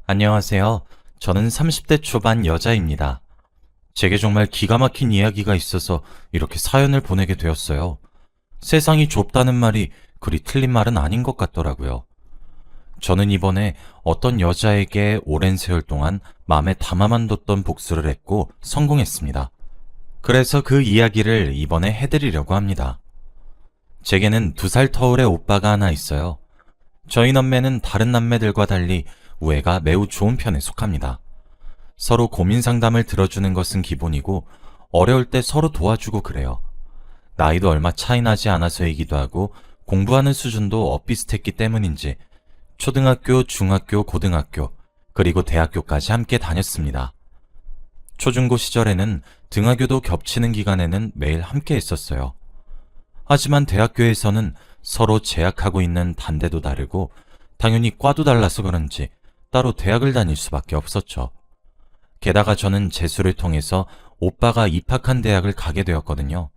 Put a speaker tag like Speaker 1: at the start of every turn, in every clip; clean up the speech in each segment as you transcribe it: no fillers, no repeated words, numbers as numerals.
Speaker 1: 안녕하세요. 저는 30대 초반 여자입니다. 제게 정말 기가 막힌 이야기가 있어서 이렇게 사연을 보내게 되었어요. 세상이 좁다는 말이 그리 틀린 말은 아닌 것 같더라고요. 저는 이번에 어떤 여자에게 오랜 세월 동안 마음에 담아만 뒀던 복수를 했고 성공했습니다. 그래서 그 이야기를 이번에 해드리려고 합니다. 제게는 2살 터울의 오빠가 하나 있어요. 저희 남매는 다른 남매들과 달리 우애가 매우 좋은 편에 속합니다. 서로 고민 상담을 들어주는 것은 기본이고 어려울 때 서로 도와주고 그래요. 나이도 얼마 차이 나지 않아서이기도 하고 공부하는 수준도 엇비슷했기 때문인지 초등학교, 중학교, 고등학교, 그리고 대학교까지 함께 다녔습니다. 초중고 시절에는 등하교도 겹치는 기간에는 매일 함께 했었어요. 하지만 대학교에서는 서로 재학하고 있는 단대도 다르고 당연히 과도 달라서 그런지 따로 대학을 다닐 수밖에 없었죠. 게다가 저는 재수를 통해서 오빠가 입학한 대학을 가게 되었거든요.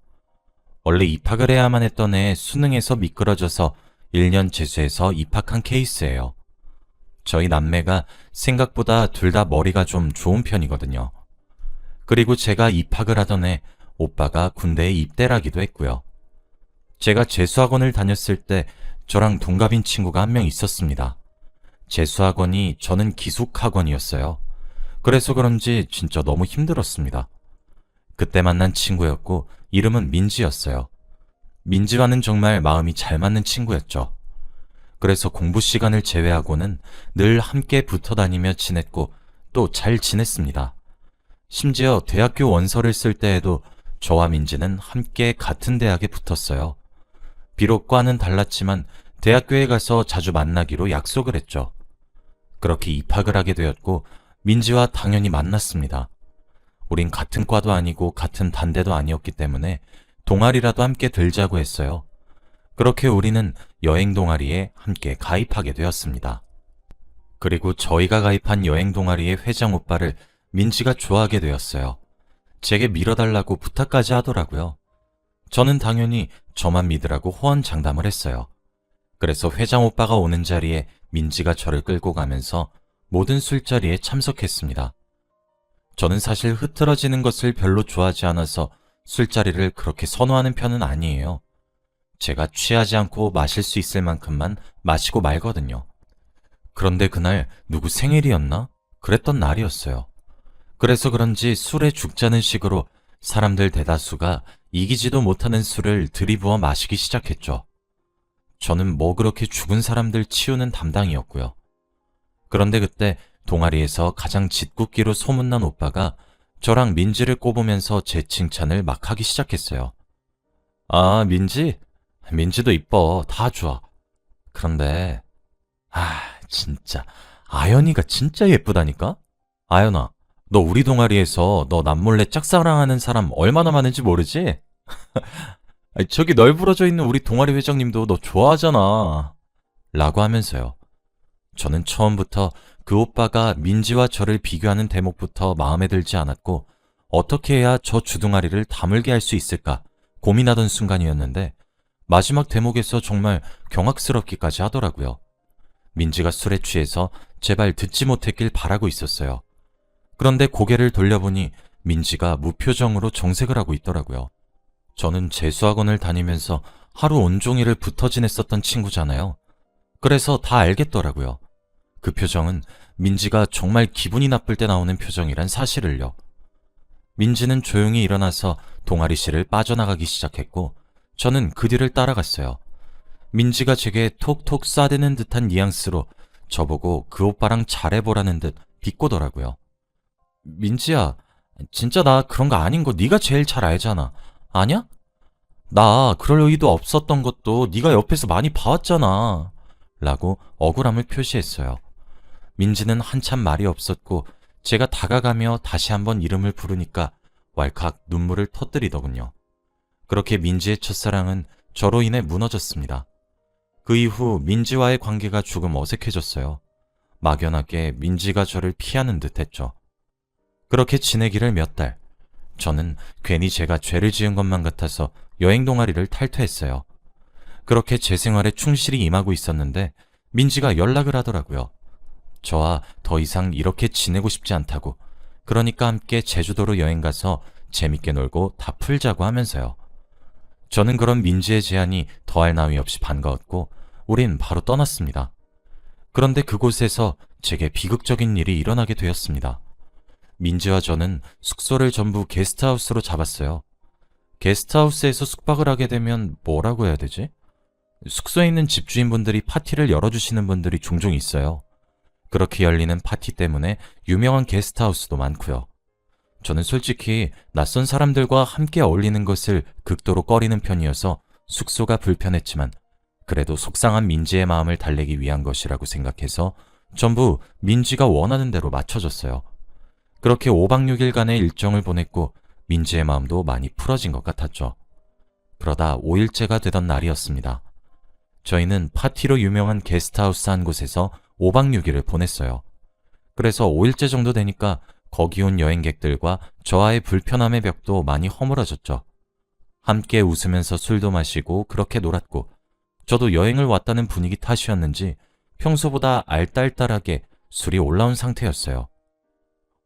Speaker 1: 원래 입학을 해야만 했던 애 수능에서 미끄러져서 1년 재수해서 입학한 케이스예요. 저희 남매가 생각보다 둘 다 머리가 좀 좋은 편이거든요. 그리고 제가 입학을 하던 해 오빠가 군대에 입대를 하기도 했고요. 제가 재수학원을 다녔을 때 저랑 동갑인 친구가 한 명 있었습니다. 재수학원이 저는 기숙학원이었어요. 그래서 그런지 진짜 너무 힘들었습니다. 그때 만난 친구였고 이름은 민지였어요. 민지와는 정말 마음이 잘 맞는 친구였죠. 그래서 공부 시간을 제외하고는 늘 함께 붙어 다니며 지냈고 또 잘 지냈습니다. 심지어 대학교 원서를 쓸 때에도 저와 민지는 함께 같은 대학에 붙었어요. 비록 과는 달랐지만 대학교에 가서 자주 만나기로 약속을 했죠. 그렇게 입학을 하게 되었고 민지와 당연히 만났습니다. 우린 같은 과도 아니고 같은 단대도 아니었기 때문에 동아리라도 함께 들자고 했어요. 그렇게 우리는 여행 동아리에 함께 가입하게 되었습니다. 그리고 저희가 가입한 여행 동아리의 회장 오빠를 민지가 좋아하게 되었어요. 제게 밀어달라고 부탁까지 하더라고요. 저는 당연히 저만 믿으라고 호언장담을 했어요. 그래서 회장 오빠가 오는 자리에 민지가 저를 끌고 가면서 모든 술자리에 참석했습니다. 저는 사실 흐트러지는 것을 별로 좋아하지 않아서 술자리를 그렇게 선호하는 편은 아니에요. 제가 취하지 않고 마실 수 있을 만큼만 마시고 말거든요. 그런데 그날 누구 생일이었나? 그랬던 날이었어요. 그래서 그런지 술에 죽자는 식으로 사람들 대다수가 이기지도 못하는 술을 들이부어 마시기 시작했죠. 저는 뭐 그렇게 죽은 사람들 치우는 담당이었고요. 그런데 그때 동아리에서 가장 짓궂기로 소문난 오빠가 저랑 민지를 꼽으면서 제 칭찬을 막 하기 시작했어요. 아, 민지? 민지도 이뻐. 다 좋아. 그런데 진짜 아연이가 진짜 예쁘다니까? 아연아, 너 우리 동아리에서 너 남몰래 짝사랑하는 사람 얼마나 많은지 모르지? 아니, 저기 널브러져 있는 우리 동아리 회장님도 너 좋아하잖아. 라고 하면서요. 저는 처음부터 그 오빠가 민지와 저를 비교하는 대목부터 마음에 들지 않았고 어떻게 해야 저 주둥아리를 다물게 할 수 있을까 고민하던 순간이었는데 마지막 대목에서 정말 경악스럽기까지 하더라고요. 민지가 술에 취해서 제발 듣지 못했길 바라고 있었어요. 그런데 고개를 돌려보니 민지가 무표정으로 정색을 하고 있더라고요. 저는 재수학원을 다니면서 하루 온종일을 붙어 지냈었던 친구잖아요. 그래서 다 알겠더라고요. 그 표정은 민지가 정말 기분이 나쁠 때 나오는 표정이란 사실을요. 민지는 조용히 일어나서 동아리실을 빠져나가기 시작했고 저는 그 뒤를 따라갔어요. 민지가 제게 톡톡 쏴대는 듯한 뉘앙스로 저보고 그 오빠랑 잘해보라는 듯 비꼬더라고요. 민지야, 진짜 나 그런 거 아닌 거 네가 제일 잘 알잖아. 아냐? 나 그럴 의도 없었던 것도 네가 옆에서 많이 봐왔잖아. 라고 억울함을 표시했어요. 민지는 한참 말이 없었고 제가 다가가며 다시 한번 이름을 부르니까 왈칵 눈물을 터뜨리더군요. 그렇게 민지의 첫사랑은 저로 인해 무너졌습니다. 그 이후 민지와의 관계가 조금 어색해졌어요. 막연하게 민지가 저를 피하는 듯 했죠. 그렇게 지내기를 몇 달. 저는 괜히 제가 죄를 지은 것만 같아서 여행 동아리를 탈퇴했어요. 그렇게 제 생활에 충실히 임하고 있었는데 민지가 연락을 하더라고요. 저와 더 이상 이렇게 지내고 싶지 않다고, 그러니까 함께 제주도로 여행 가서 재밌게 놀고 다 풀자고 하면서요. 저는 그런 민지의 제안이 더할 나위 없이 반가웠고 우린 바로 떠났습니다. 그런데 그곳에서 제게 비극적인 일이 일어나게 되었습니다. 민지와 저는 숙소를 전부 게스트하우스로 잡았어요. 게스트하우스에서 숙박을 하게 되면 뭐라고 해야 되지? 숙소에 있는 집주인분들이 파티를 열어주시는 분들이 종종 있어요. 그렇게 열리는 파티 때문에 유명한 게스트하우스도 많고요. 저는 솔직히 낯선 사람들과 함께 어울리는 것을 극도로 꺼리는 편이어서 숙소가 불편했지만 그래도 속상한 민지의 마음을 달래기 위한 것이라고 생각해서 전부 민지가 원하는 대로 맞춰줬어요. 그렇게 5박 6일간의 일정을 보냈고 민지의 마음도 많이 풀어진 것 같았죠. 그러다 5일째가 되던 날이었습니다. 저희는 파티로 유명한 게스트하우스 한 곳에서 5박 6일을 보냈어요. 그래서 5일째 정도 되니까 거기 온 여행객들과 저와의 불편함의 벽도 많이 허물어졌죠. 함께 웃으면서 술도 마시고 그렇게 놀았고 저도 여행을 왔다는 분위기 탓이었는지 평소보다 알딸딸하게 술이 올라온 상태였어요.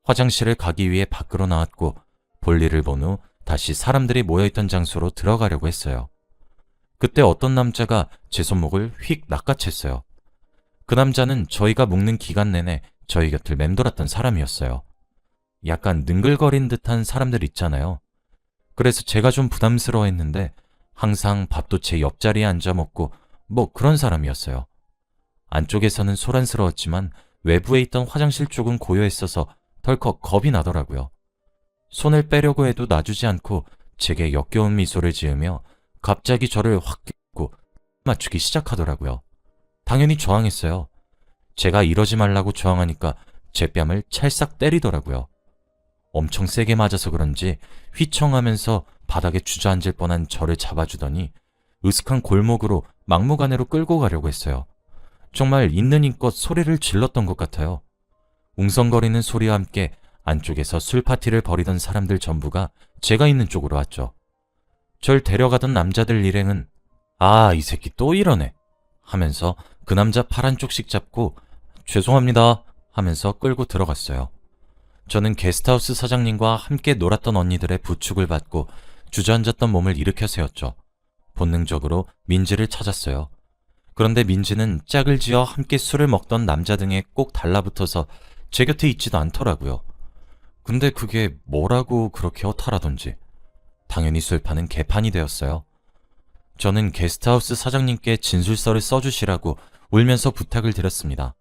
Speaker 1: 화장실을 가기 위해 밖으로 나왔고 볼일을 본 후 다시 사람들이 모여있던 장소로 들어가려고 했어요. 그때 어떤 남자가 제 손목을 휙 낚아챘어요. 그 남자는 저희가 묵는 기간 내내 저희 곁을 맴돌았던 사람이었어요. 약간 능글거린 듯한 사람들 있잖아요. 그래서 제가 좀 부담스러워했는데 항상 밥도 제 옆자리에 앉아 먹고 뭐 그런 사람이었어요. 안쪽에서는 소란스러웠지만 외부에 있던 화장실 쪽은 고요했어서 덜컥 겁이 나더라고요. 손을 빼려고 해도 놔주지 않고 제게 역겨운 미소를 지으며 갑자기 저를 확 껴고 맞추기 시작하더라고요. 당연히 저항했어요. 제가 이러지 말라고 저항하니까 제 뺨을 찰싹 때리더라고요. 엄청 세게 맞아서 그런지 휘청하면서 바닥에 주저앉을 뻔한 저를 잡아주더니 으슥한 골목으로 막무가내로 끌고 가려고 했어요. 정말 있는 힘껏 소리를 질렀던 것 같아요. 웅성거리는 소리와 함께 안쪽에서 술 파티를 벌이던 사람들 전부가 제가 있는 쪽으로 왔죠. 절 데려가던 남자들 일행은 아, 이 새끼 또 이러네 하면서 그 남자 팔 한쪽씩 잡고 죄송합니다 하면서 끌고 들어갔어요. 저는 게스트하우스 사장님과 함께 놀았던 언니들의 부축을 받고 주저앉았던 몸을 일으켜 세웠죠. 본능적으로 민지를 찾았어요. 그런데 민지는 짝을 지어 함께 술을 먹던 남자 등에 꼭 달라붙어서 제 곁에 있지도 않더라고요. 근데 그게 뭐라고 그렇게 허탈하던지 당연히 술판은 개판이 되었어요. 저는 게스트하우스 사장님께 진술서를 써주시라고 울면서 부탁을 드렸습니다.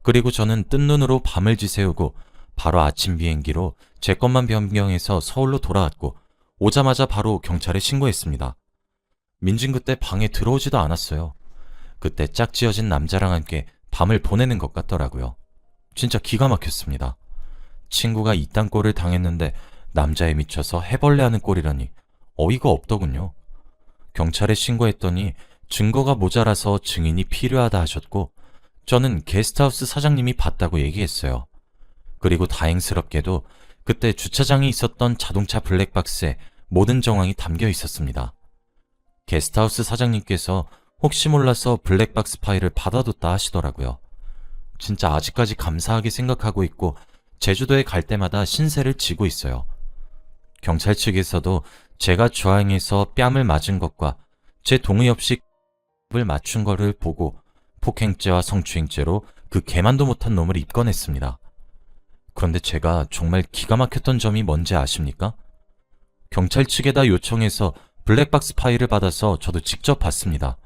Speaker 1: 그리고 저는 뜬 눈으로 밤을 지새우고 바로 아침 비행기로 제 것만 변경해서 서울로 돌아왔고 오자마자 바로 경찰에 신고했습니다. 민진 그때 방에 들어오지도 않았어요. 그때 짝지어진 남자랑 함께 밤을 보내는 것 같더라고요. 진짜 기가 막혔습니다. 친구가 이딴 꼴을 당했는데 남자에 미쳐서 해벌레하는 꼴이라니 어이가 없더군요. 경찰에 신고했더니 증거가 모자라서 증인이 필요하다 하셨고 저는 게스트하우스 사장님이 봤다고 얘기했어요. 그리고 다행스럽게도 그때 주차장에 있었던 자동차 블랙박스에 모든 정황이 담겨 있었습니다. 게스트하우스 사장님께서 혹시 몰라서 블랙박스 파일을 받아뒀다 하시더라고요. 진짜 아직까지 감사하게 생각하고 있고 제주도에 갈 때마다 신세를 지고 있어요. 경찰 측에서도 제가 주항에서 뺨을 맞은 것과 제 동의 없이 을 맞춘 거를 보고 폭행죄와 성추행죄로 그 개만도 못한 놈을 입건했습니다. 그런데 제가 정말 기가 막혔던 점이 뭔지 아십니까? 경찰 측에다 요청해서 블랙박스 파일을 받아서 저도 직접 봤습니다.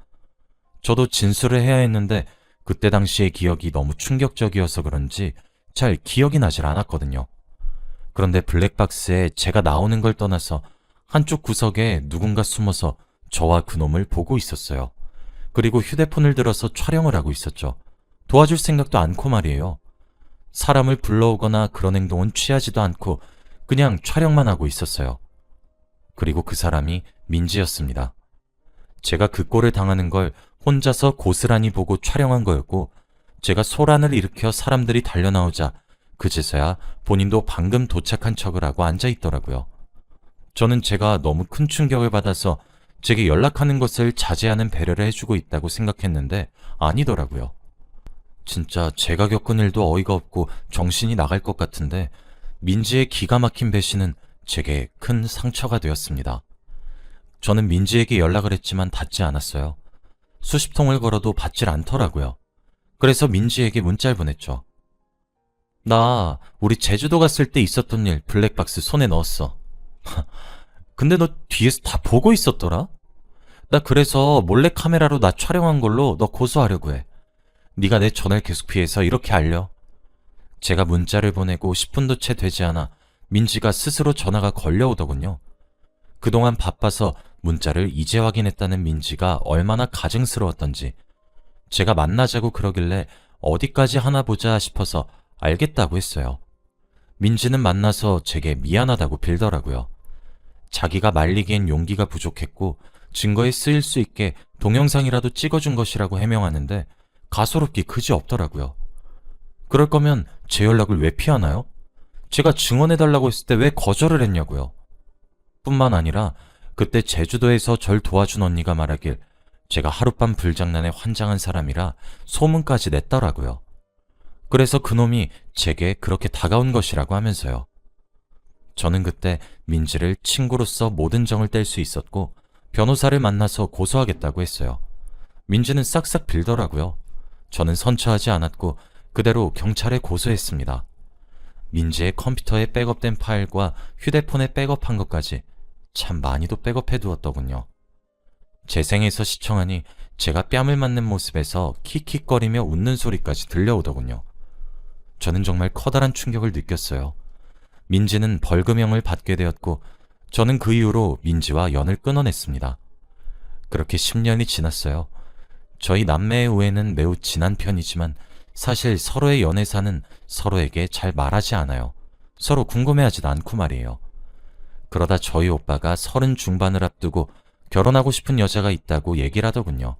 Speaker 1: 저도 진술을 해야 했는데 그때 당시의 기억이 너무 충격적이어서 그런지 잘 기억이 나질 않았거든요. 그런데 블랙박스에 제가 나오는 걸 떠나서 한쪽 구석에 누군가 숨어서 저와 그놈을 보고 있었어요. 그리고 휴대폰을 들어서 촬영을 하고 있었죠. 도와줄 생각도 않고 말이에요. 사람을 불러오거나 그런 행동은 취하지도 않고 그냥 촬영만 하고 있었어요. 그리고 그 사람이 민지였습니다. 제가 그 꼴을 당하는 걸 혼자서 고스란히 보고 촬영한 거였고 제가 소란을 일으켜 사람들이 달려나오자 그제서야 본인도 방금 도착한 척을 하고 앉아있더라고요. 저는 제가 너무 큰 충격을 받아서 제게 연락하는 것을 자제하는 배려를 해주고 있다고 생각했는데 아니더라고요. 진짜 제가 겪은 일도 어이가 없고 정신이 나갈 것 같은데 민지의 기가 막힌 배신은 제게 큰 상처가 되었습니다. 저는 민지에게 연락을 했지만 닿지 않았어요. 수십 통을 걸어도 받질 않더라고요. 그래서 민지에게 문자를 보냈죠. 나 우리 제주도 갔을 때 있었던 일 블랙박스 손에 넣었어. 근데 너 뒤에서 다 보고 있었더라? 나 그래서 몰래 카메라로 나 촬영한 걸로 너 고소하려고 해. 네가 내 전화를 계속 피해서 이렇게 알려. 제가 문자를 보내고 10분도 채 되지 않아 민지가 스스로 전화가 걸려오더군요. 그동안 바빠서 문자를 이제 확인했다는 민지가 얼마나 가증스러웠던지 제가 만나자고 그러길래 어디까지 하나 보자 싶어서 알겠다고 했어요. 민지는 만나서 제게 미안하다고 빌더라고요. 자기가 말리기엔 용기가 부족했고 증거에 쓰일 수 있게 동영상이라도 찍어준 것이라고 해명하는데 가소롭기 그지 없더라고요. 그럴 거면 제 연락을 왜 피하나요? 제가 증언해달라고 했을 때 왜 거절을 했냐고요. 뿐만 아니라 그때 제주도에서 절 도와준 언니가 말하길 제가 하룻밤 불장난에 환장한 사람이라 소문까지 냈더라고요. 그래서 그놈이 제게 그렇게 다가온 것이라고 하면서요. 저는 그때 민지를 친구로서 모든 정을 뗄 수 있었고 변호사를 만나서 고소하겠다고 했어요. 민지는 싹싹 빌더라고요. 저는 선처하지 않았고 그대로 경찰에 고소했습니다. 민지의 컴퓨터에 백업된 파일과 휴대폰에 백업한 것까지 참 많이도 백업해두었더군요. 재생해서 시청하니 제가 뺨을 맞는 모습에서 킥킥거리며 웃는 소리까지 들려오더군요. 저는 정말 커다란 충격을 느꼈어요. 민지는 벌금형을 받게 되었고 저는 그 이후로 민지와 연을 끊어냈습니다. 그렇게 10년이 지났어요. 저희 남매의 우애는 매우 진한 편이지만 사실 서로의 연애사는 서로에게 잘 말하지 않아요. 서로 궁금해하지도 않고 말이에요. 그러다 저희 오빠가 30 중반을 앞두고 결혼하고 싶은 여자가 있다고 얘기를 하더군요.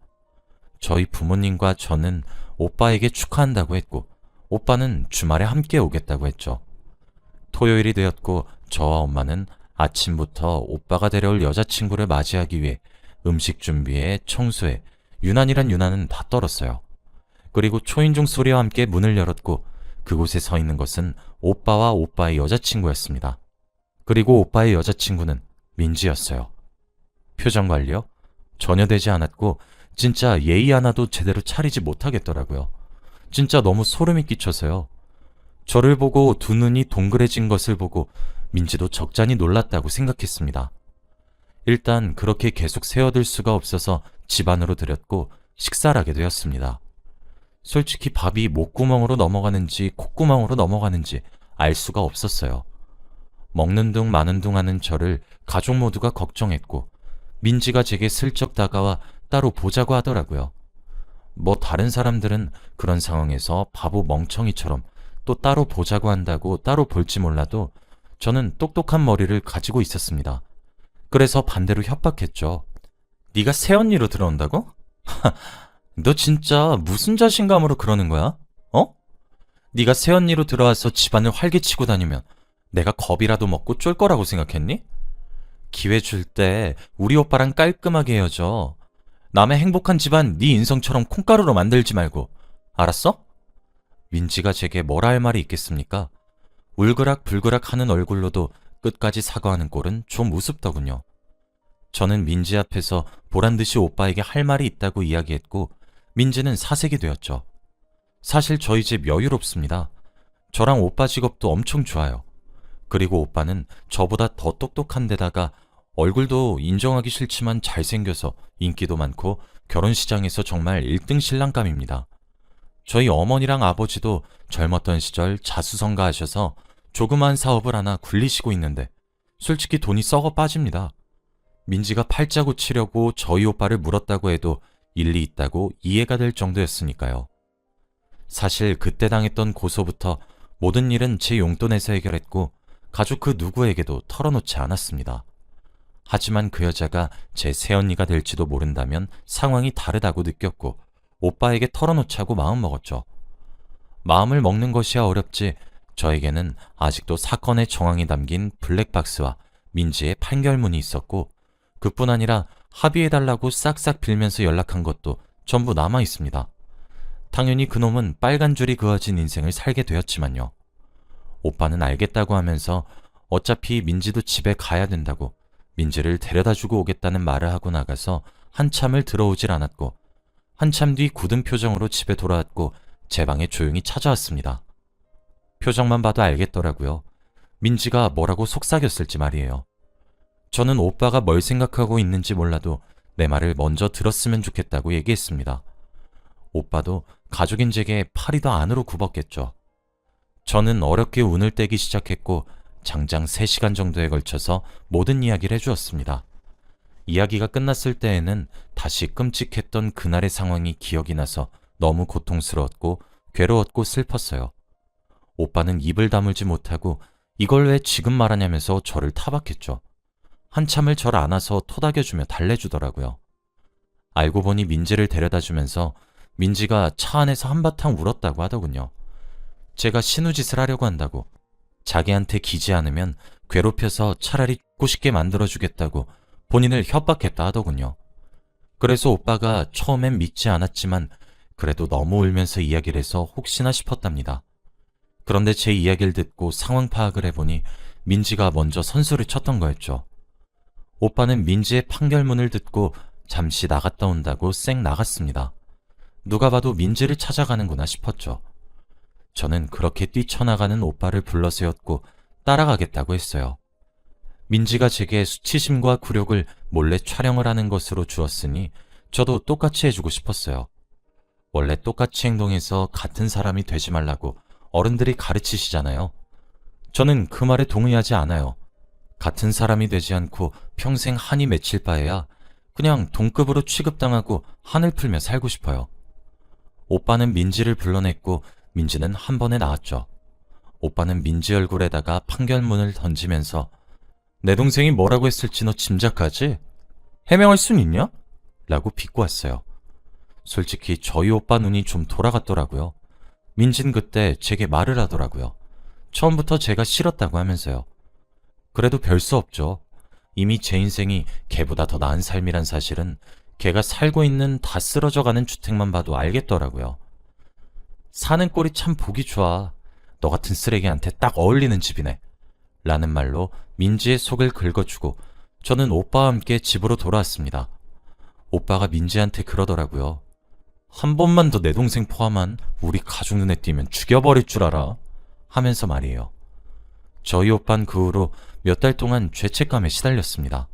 Speaker 1: 저희 부모님과 저는 오빠에게 축하한다고 했고 오빠는 주말에 함께 오겠다고 했죠. 토요일이 되었고 저와 엄마는 아침부터 오빠가 데려올 여자친구를 맞이하기 위해 음식 준비에 청소에 유난이란 유난은 다 떨었어요. 그리고 초인종 소리와 함께 문을 열었고 그곳에 서 있는 것은 오빠와 오빠의 여자친구였습니다. 그리고 오빠의 여자친구는 민지였어요. 표정 관리요? 전혀 되지 않았고 진짜 예의 하나도 제대로 차리지 못하겠더라고요. 진짜 너무 소름이 끼쳐서요. 저를 보고 두 눈이 동그래진 것을 보고 민지도 적잖이 놀랐다고 생각했습니다. 일단 그렇게 계속 세어들 수가 없어서 집 안으로 들였고 식사를 하게 되었습니다. 솔직히 밥이 목구멍으로 넘어가는지 콧구멍으로 넘어가는지 알 수가 없었어요. 먹는 둥 마는 둥 하는 저를 가족 모두가 걱정했고 민지가 제게 슬쩍 다가와 따로 보자고 하더라고요. 뭐 다른 사람들은 그런 상황에서 바보 멍청이처럼 또 따로 보자고 한다고 따로 볼지 몰라도 저는 똑똑한 머리를 가지고 있었습니다. 그래서 반대로 협박했죠. 네가 새언니로 들어온다고? 너 진짜 무슨 자신감으로 그러는 거야? 어? 네가 새언니로 들어와서 집안을 활개치고 다니면 내가 겁이라도 먹고 쫄 거라고 생각했니? 기회 줄 때 우리 오빠랑 깔끔하게 헤어져. 남의 행복한 집안 네 인성처럼 콩가루로 만들지 말고. 알았어? 민지가 제게 뭐라 할 말이 있겠습니까? 울그락불그락 하는 얼굴로도 끝까지 사과하는 꼴은 좀 우습더군요. 저는 민지 앞에서 보란듯이 오빠에게 할 말이 있다고 이야기했고 민지는 사색이 되었죠. 사실 저희 집 여유롭습니다. 저랑 오빠 직업도 엄청 좋아요. 그리고 오빠는 저보다 더 똑똑한 데다가 얼굴도 인정하기 싫지만 잘생겨서 인기도 많고 결혼시장에서 정말 1등 신랑감입니다. 저희 어머니랑 아버지도 젊었던 시절 자수성가하셔서 조그만 사업을 하나 굴리시고 있는데 솔직히 돈이 썩어 빠집니다. 민지가 팔자 고치려고 저희 오빠를 물었다고 해도 일리 있다고 이해가 될 정도였으니까요. 사실 그때 당했던 고소부터 모든 일은 제 용돈에서 해결했고 가족 그 누구에게도 털어놓지 않았습니다. 하지만 그 여자가 제 새언니가 될지도 모른다면 상황이 다르다고 느꼈고 오빠에게 털어놓자고 마음먹었죠. 마음을 먹는 것이야 어렵지 저에게는 아직도 사건의 정황이 담긴 블랙박스와 민지의 판결문이 있었고 그뿐 아니라 합의해달라고 싹싹 빌면서 연락한 것도 전부 남아있습니다. 당연히 그놈은 빨간 줄이 그어진 인생을 살게 되었지만요. 오빠는 알겠다고 하면서 어차피 민지도 집에 가야 된다고 민지를 데려다주고 오겠다는 말을 하고 나가서 한참을 들어오질 않았고 한참 뒤 굳은 표정으로 집에 돌아왔고 제 방에 조용히 찾아왔습니다. 표정만 봐도 알겠더라고요. 민지가 뭐라고 속삭였을지 말이에요. 저는 오빠가 뭘 생각하고 있는지 몰라도 내 말을 먼저 들었으면 좋겠다고 얘기했습니다. 오빠도 가족인 제게 팔이 더 안으로 굽었겠죠. 저는 어렵게 운을 떼기 시작했고 장장 3시간 정도에 걸쳐서 모든 이야기를 해주었습니다. 이야기가 끝났을 때에는 다시 끔찍했던 그날의 상황이 기억이 나서 너무 고통스러웠고 괴로웠고 슬펐어요. 오빠는 입을 다물지 못하고 이걸 왜 지금 말하냐면서 저를 타박했죠. 한참을 절 안아서 토닥여주며 달래주더라고요. 알고 보니 민지를 데려다주면서 민지가 차 안에서 한바탕 울었다고 하더군요. 제가 신우짓을 하려고 한다고, 자기한테 기지 않으면 괴롭혀서 차라리 죽고 싶게 만들어주겠다고 본인을 협박했다 하더군요. 그래서 오빠가 처음엔 믿지 않았지만 그래도 너무 울면서 이야기를 해서 혹시나 싶었답니다. 그런데 제 이야기를 듣고 상황 파악을 해보니 민지가 먼저 선수를 쳤던 거였죠. 오빠는 민지의 판결문을 듣고 잠시 나갔다 온다고 쌩 나갔습니다. 누가 봐도 민지를 찾아가는구나 싶었죠. 저는 그렇게 뛰쳐나가는 오빠를 불러세웠고 따라가겠다고 했어요. 민지가 제게 수치심과 굴욕을 몰래 촬영을 하는 것으로 주었으니 저도 똑같이 해주고 싶었어요. 원래 똑같이 행동해서 같은 사람이 되지 말라고 어른들이 가르치시잖아요. 저는 그 말에 동의하지 않아요. 같은 사람이 되지 않고 평생 한이 맺힐 바에야 그냥 동급으로 취급당하고 한을 풀며 살고 싶어요. 오빠는 민지를 불러냈고 민지는 한 번에 나왔죠. 오빠는 민지 얼굴에다가 판결문을 던지면서 내 동생이 뭐라고 했을지 너 짐작하지? 해명할 순 있냐? 라고 비꼬았어요. 솔직히 저희 오빠 눈이 좀 돌아갔더라고요. 민진 그때 제게 말을 하더라고요. 처음부터 제가 싫었다고 하면서요. 그래도 별 수 없죠. 이미 제 인생이 걔보다 더 나은 삶이란 사실은 걔가 살고 있는 다 쓰러져가는 주택만 봐도 알겠더라고요. 사는 꼴이 참 보기 좋아. 너 같은 쓰레기한테 딱 어울리는 집이네. 라는 말로 민지의 속을 긁어주고 저는 오빠와 함께 집으로 돌아왔습니다. 오빠가 민지한테 그러더라고요. 한 번만 더 내 동생 포함한 우리 가족 눈에 띄면 죽여버릴 줄 알아. 하면서 말이에요. 저희 오빠는 그 후로 몇 달 동안 죄책감에 시달렸습니다.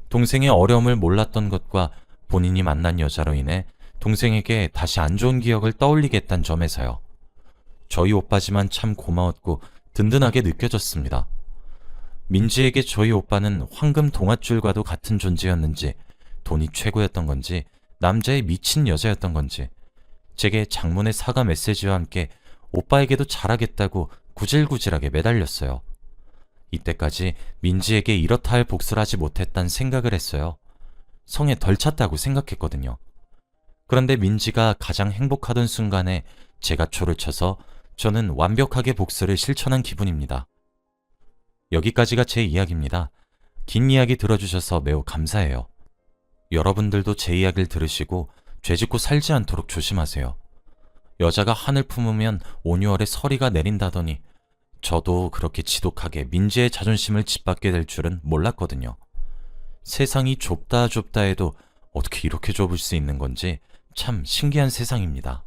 Speaker 1: 동생의 어려움을 몰랐던 것과 본인이 만난 여자로 인해 동생에게 다시 안 좋은 기억을 떠올리게 했단 점에서요. 저희 오빠지만 참 고마웠고 든든하게 느껴졌습니다. 민지에게 저희 오빠는 황금 동아줄과도 같은 존재였는지 돈이 최고였던 건지 남자의 미친 여자였던 건지 제게 장문의 사과 메시지와 함께 오빠에게도 잘하겠다고 구질구질하게 매달렸어요. 이때까지 민지에게 이렇다 할 복수를 하지 못했단 생각을 했어요. 성에 덜 찼다고 생각했거든요. 그런데 민지가 가장 행복하던 순간에 제가 초를 쳐서 저는 완벽하게 복수를 실천한 기분입니다. 여기까지가 제 이야기입니다. 긴 이야기 들어주셔서 매우 감사해요. 여러분들도 제 이야기를 들으시고 죄짓고 살지 않도록 조심하세요. 여자가 한을 품으면 온유월에 서리가 내린다더니 저도 그렇게 지독하게 민지의 자존심을 짓밟게 될 줄은 몰랐거든요. 세상이 좁다 좁다 해도 어떻게 이렇게 좁을 수 있는 건지 참 신기한 세상입니다.